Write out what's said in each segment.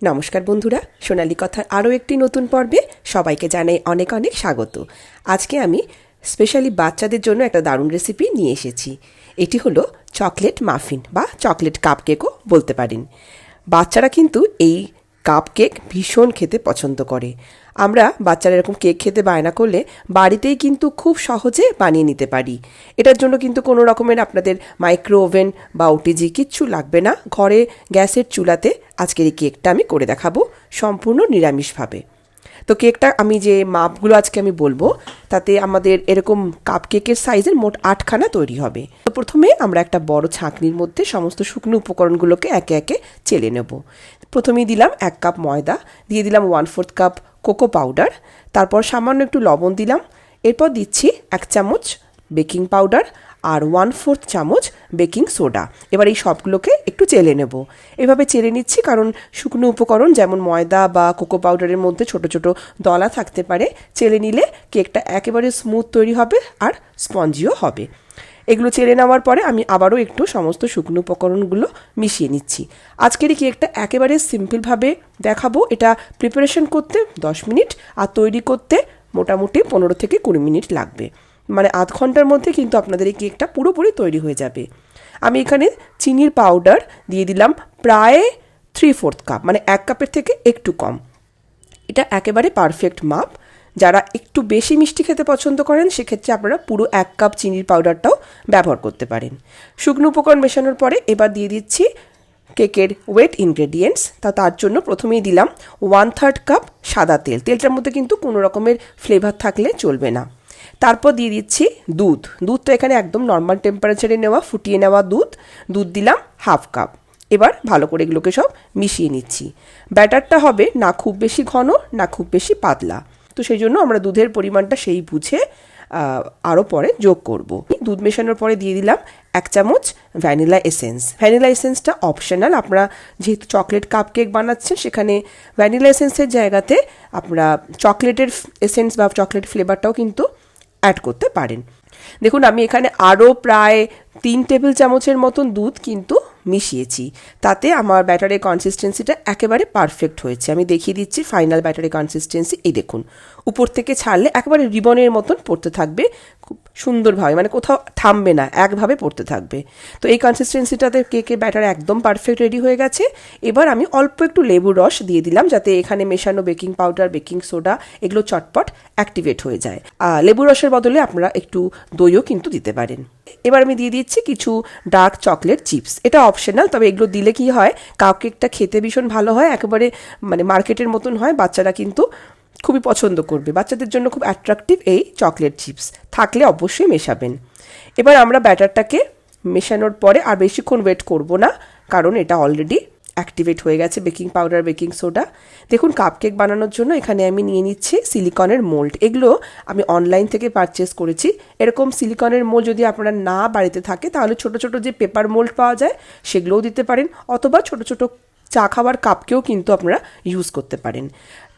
নমস্কার বন্ধুরা, সোনালী কথার আরও একটি নতুন পর্বে সবাইকে জানাই অনেক অনেক স্বাগত। আজকে আমি স্পেশালি বাচ্চাদের জন্য একটা দারুণ রেসিপি নিয়ে এসেছি। এটি হলো চকলেট মাফিন বা চকলেট কাপকেকও বলতে পারেন। বাচ্চারা কিন্তু এই কাপকেক ভীষণ খেতে পছন্দ করে। আমরা বাচ্চারা এরকম কেক খেতে বায়না করলে বাড়িতেই কিন্তু খুব সহজে বানিয়ে নিতে পারি। এটার জন্য কিন্তু কোনো রকমের আপনাদের মাইক্রো ওভেন বা ওটিজি কিচ্ছু লাগবে না। ঘরে গ্যাসের চুলাতে আজকের এই কেকটা আমি করে দেখাবো সম্পূর্ণ নিরামিষভাবে। তো কেকটা আমি যে মাপগুলো আজকে আমি বলবো তাতে আমাদের এরকম কাপকেকের সাইজের মোট 8খানা তৈরি হবে। তো প্রথমে আমরা একটা বড় ছাঁকনির মধ্যে সমস্ত শুকনো উপকরণগুলোকে একে একে চেলে নেব। প্রথমেই দিলাম 1 কাপ ময়দা, দিয়ে দিলাম 1/4 কাপ কোকো পাউডার, তারপর সামান্য একটু লবণ দিলাম, এরপর দিচ্ছি 1 চামচ বেকিং পাউডার আর 1/4 চামচ বেকিং সোডা। এবার এই সবগুলোকে একটু চেলে নেব। এভাবে চেলে নিচ্ছি কারণ শুকনো উপকরণ যেমন ময়দা বা কোকো পাউডারের মধ্যে ছোট ছোট দলা থাকতে পারে। চেলে নিলে কেকটা একেবারে স্মুথ তৈরি হবে আর স্পঞ্জিও হবে। এগুলো চেলে নেওয়ার পরে আমি আবারও একটু সমস্ত শুকনো উপকরণগুলো মিশিয়ে নিচ্ছি। আজকের এই কেকটা একেবারে সিম্পলভাবে দেখাবো। এটা প্রিপারেশন করতে 10 মিনিট আর তৈরি করতে মোটামুটি 15 থেকে 20 মিনিট লাগবে। মানে আধ ঘন্টার মধ্যে কিন্তু আপনাদের এই কেকটা পুরোপুরি তৈরি হয়ে যাবে। আমি এখানে চিনির পাউডার দিয়ে দিলাম প্রায় 3/4 কাপ, মানে 1 কাপের থেকে একটু কম। এটা একেবারে পারফেক্ট মাপ। যারা একটু বেশি মিষ্টি খেতে পছন্দ করেন সেক্ষেত্রে আপনারা পুরো 1 কাপ চিনির পাউডারটাও ব্যবহার করতে পারেন। শুকনো উপকরণ মেশানোর পরে এবার দিয়ে দিচ্ছি কেকের ওয়েট ইনগ্রেডিয়েন্টস। তার জন্য প্রথমেই দিলাম 1/3 কাপ সাদা তেল। তেলটার মধ্যে কিন্তু কোনো রকমের ফ্লেভার থাকলে চলবে না। তারপর দিয়ে দিচ্ছি দুধটা এখানে একদম নর্মাল টেম্পারেচারে নেওয়া ফুটিয়ে নেওয়া দুধ দিলাম 1/2 কাপ। এবার ভালো করে এগুলোকে সব মিশিয়ে নিচ্ছি। ব্যাটারটা হবে না খুব বেশি ঘন না খুব বেশি পাতলা, তো সেই জন্য আমরা দুধের পরিমাণটা সেই বুঝে আরও পরে যোগ করব। দুধ মেশানোর পরে দিয়ে দিলাম 1 চামচ ভ্যানিলা এসেন্স। ভ্যানিলা এসেন্সটা অপশনাল। আপনারা যেহেতু চকলেট কাপকেক বানাচ্ছেন সেখানে ভ্যানিলা এসেন্সের জায়গাতে আপনারা চকলেটের এসেন্স বা চকলেট ফ্লেভারটাও কিন্তু অ্যাড করতে পারেন। দেখুন আমি এখানে আরও প্রায় 3 টেবিল চামচের মতন দুধ কিন্তু মিশিয়েছি। তাতে আমার ব্যাটারের কনসিস্টেন্সিটা একেবারে পারফেক্ট হয়েছে। আমি দেখিয়ে দিচ্ছি ফাইনাল ব্যাটারের কনসিস্টেন্সি। এই দেখুন, উপর থেকে ছাড়লে একেবারে রিবনের মতন পড়তে থাকবে খুব সুন্দরভাবে, মানে কোথাও থামবে না, একভাবে পড়তে থাকবে। তো এই কনসিস্টেন্সিটাতে কেকের ব্যাটার একদম পারফেক্ট রেডি হয়ে গেছে। এবার আমি অল্প একটু লেবুর রস দিয়ে দিলাম যাতে এখানে মেশানো বেকিং পাউডার বেকিং সোডা এগুলো চটপট অ্যাক্টিভেট হয়ে যায়। লেবুর রসের বদলে আপনারা একটু দইও কিন্তু দিতে পারেন। এবার আমি দিয়ে দিচ্ছি কিছু ডার্ক চকলেট চিপস। এটা অপশনাল, তবে এগুলো দিলে কি হয় কাপকেকটা খেতে ভীষণ ভালো হয়, একেবারে মানে মার্কেটের মতন হয়। বাচ্চারা কিন্তু খুবই পছন্দ করবে। বাচ্চাদের জন্য খুব অ্যাট্রাকটিভ এই চকলেট চিপস থাকলে অবশ্যই মেশাবেন। এবার আমরা ব্যাটারটাকে মেশানোর পরে আর বেশিক্ষণ ওয়েট করব না, কারণ এটা অলরেডি অ্যাক্টিভেট হয়ে গেছে বেকিং পাউডার বেকিং সোডা। দেখুন কাপকেক বানানোর জন্য এখানে আমি নিয়ে নিচ্ছি সিলিকনের মোল্ড। এগুলো আমি অনলাইন থেকে পারচেস করেছি। এরকম সিলিকনের মোল্ড যদি আপনারা না বাড়িতে থাকে তাহলে ছোট ছোট যে পেপার মোল্ড পাওয়া যায় সেগুলোও দিতে পারেন, অথবা ছোট ছোট চা খাওয়ার কাপকেও কিন্তু আপনারা ইউজ করতে পারেন।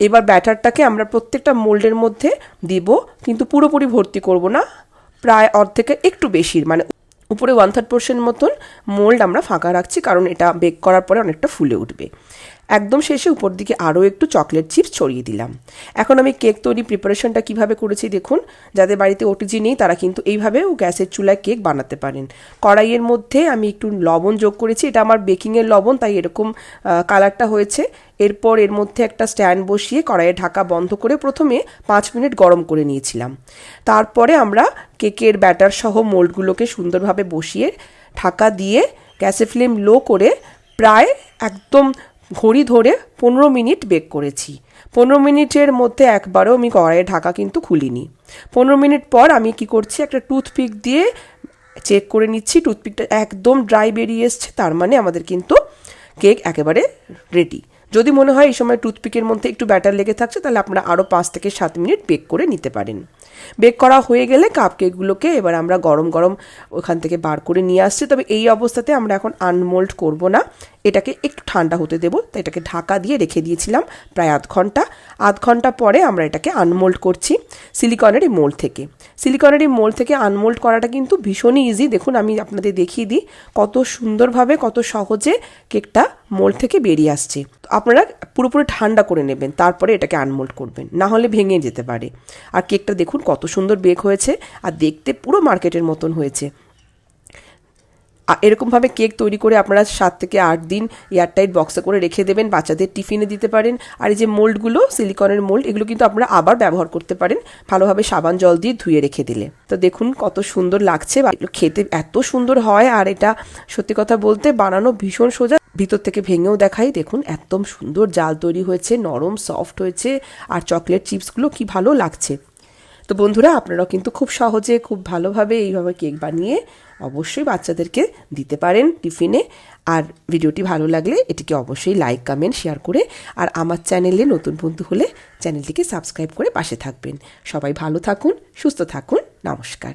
এবার ব্যাটারটাকে আমরা প্রত্যেকটা মোল্ডের মধ্যে দিব, কিন্তু পুরোপুরি ভর্তি করব না, প্রায় অর্ধেকের একটু বেশি, মানে উপরে 1/3 মতন মোল্ড আমরা ফাঁকা রাখছি, কারণ এটা বেক করার পরে অনেকটা ফুলে উঠবে। একদম শেষে উপর দিকে আরও একটু চকলেট চিপস ছড়িয়ে দিলাম। এখন আমি কেক তৈরি প্রিপারেশনটা কিভাবে করেছি দেখুন। যাদের বাড়িতে ওটিজি নেই তারা কিন্তু এইভাবেও গ্যাসের চুলায় কেক বানাতে পারেন। কড়াইয়ের মধ্যে আমি একটু লবণ যোগ করেছি। এটা আমার বেকিংয়ের লবণ, তাই এরকম কালারটা হয়েছে। এরপর এর মধ্যে একটা স্ট্যান্ড বসিয়ে কড়াইয়ের ঢাকা বন্ধ করে প্রথমে 5 মিনিট গরম করে নিয়েছিলাম। তারপরে আমরা কেকের ব্যাটার সহ মোল্ডগুলোকে সুন্দরভাবে বসিয়ে ঢাকা দিয়ে গ্যাসের ফ্লেম লো করে প্রায় একদম ঘড়ি ধরে 15 মিনিট বেক করেছি। 15 মিনিটের মধ্যে একবারও আমি কড়াইয়ের ঢাকা কিন্তু খুলিনি। 15 মিনিট পর আমি কি করছি, একটা টুথপিক দিয়ে চেক করে নিচ্ছি। টুথপিকটা একদম ড্রাই বেরিয়ে এসছে, তার মানে আমাদের কিন্তু কেক একেবারে রেডি। যদি মনে হয় এই সময় টুথপিকের মধ্যে একটু ব্যাটার লেগে থাকছে তাহলে আপনারা আরও 5 থেকে 7 মিনিট বেক করে নিতে পারেন। বেক করা হয়ে গেলে কাপকেকগুলোকে এবার আমরা গরম গরম ওখান থেকে বার করে নিয়ে আসছি। তবে এই অবস্থাতে আমরা এখন আনমোল্ড করব না, এটাকে একটু ঠান্ডা হতে দেবো। তাই এটাকে ঢাকা দিয়ে রেখে দিয়েছিলাম প্রায় আধ ঘন্টা পরে আমরা এটাকে আনমোল্ড করছি সিলিকনের এই মোল্ড থেকে। সিলিকনের এই মোল্ড থেকে আনমোল্ড করাটা কিন্তু ভীষণই ইজি। দেখুন আমি আপনাদের দেখিয়ে দিই কত সুন্দরভাবে কত সহজে কেকটা মোল্ড থেকে বেরিয়ে আসছে। তো আপনারা পুরোপুরি ঠান্ডা করে নেবেন, তারপরে এটাকে আনমোল্ড করবেন, না হলে ভেঙে যেতে পারে। আর কেকটা দেখুন কত সুন্দর বেক হয়েছে, আর দেখতে পুরো মার্কেটের মতন হয়েছে। এরকমভাবে কেক তৈরি করে আপনারা 7 থেকে 8 দিন এয়ারটাইট বক্সে করে রেখে দেবেন, বাচ্চাদের টিফিনে দিতে পারেন। আর এই যে মোল্ডগুলো, সিলিকনের মোল্ড, এগুলো কিন্তু আপনারা আবার ব্যবহার করতে পারেন ভালোভাবে সাবান জল দিয়ে ধুয়ে রেখে দিলে। তো দেখুন কত সুন্দর লাগছে, খেতে এত সুন্দর হয়। আর এটা সত্যি কথা বলতে বানানো ভীষণ সোজা, ভিতর থেকে ভেঙেও দেখাই। দেখুন একদম সুন্দর জাল তৈরি হয়েছে, নরম সফট হয়েছে, আর চকলেট চিপসগুলো কি ভালো লাগছে। তো বন্ধুরা, আপনারাও কিন্তু খুব সহজে খুব ভালোভাবে এইভাবে কেক বানিয়ে অবশ্যই বাচ্চাদেরকে দিতে পারেন টিফিনে। আর ভিডিওটি ভালো লাগলে এটিকে অবশ্যই লাইক, কমেন্ট, শেয়ার করে, আর আমার চ্যানেলে নতুন বন্ধু হলে চ্যানেলটিকে সাবস্ক্রাইব করে পাশে থাকবেন। সবাই ভালো থাকুন, সুস্থ থাকুন, নমস্কার।